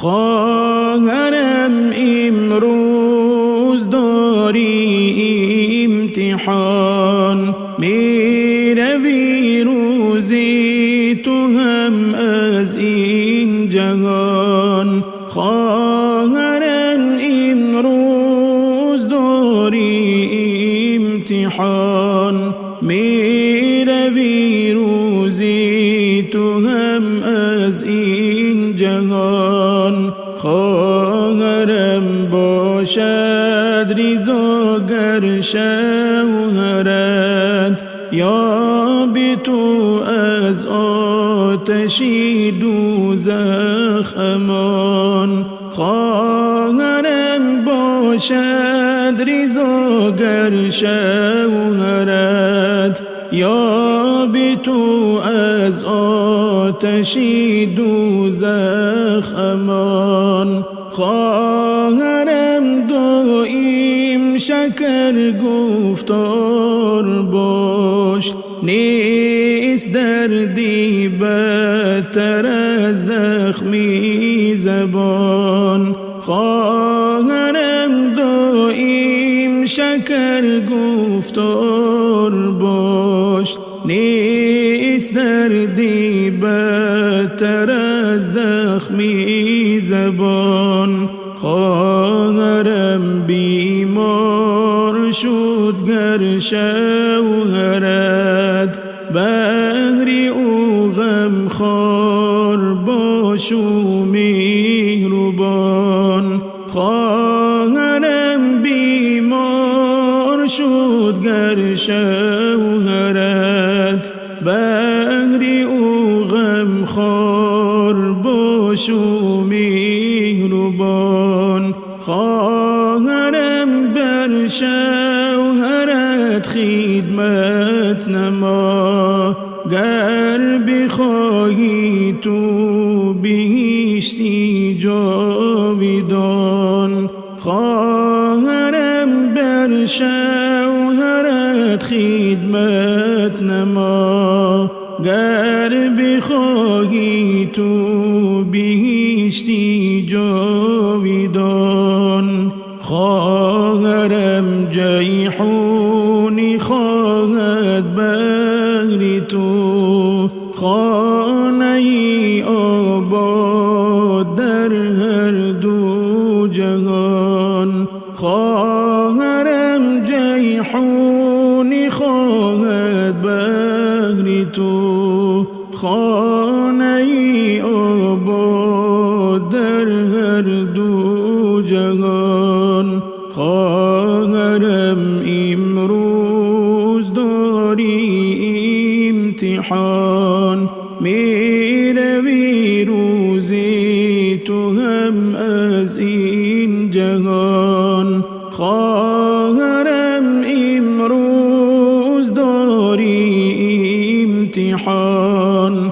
خواهرم امروز داری امتحان، میروی روزی تو هم از این جهان. خواهرم امروز داری امتحان، میروی روزی تو هم از این جهان. خواهرم باشد ریزاگر شوهرت، یا بی تو از آتشی دوزخ امان. خواهرم باشد ریزاگر شوهرت، یا بی تو از آتشی دوزخ امان. خواهرم دائم شکر گفتار باش، نیست دردی بدتر از زخمی زبان. خواهرم دائم شکر گفتار باش، نیست دردی بدتر از زخمی زبان. خواهرم بیمار شد گر شوهرت، بهر او غمخوار باش و مهربان. خواهرم بیمار شد گر شوهرت، بهر او غمخوار باش و مهربان. خواهرم بر شوهرت خدمت نما، گر بخواهی تو بهشتی جاودان. خواهرم بر شوهرت خدمت نما، گر بخواهی تو بهشتی جاودان. خواهرم جیحونی خواهد بهر تو، خانه آباد در هر دو جهان. خواهرم جیحونی خواهد بهر تو، خانه آباد در هر دو جهان. خواهرم امروز داری امتحان، میروی روزی تو هم از این جهان. خواهرم امروز داری امتحان،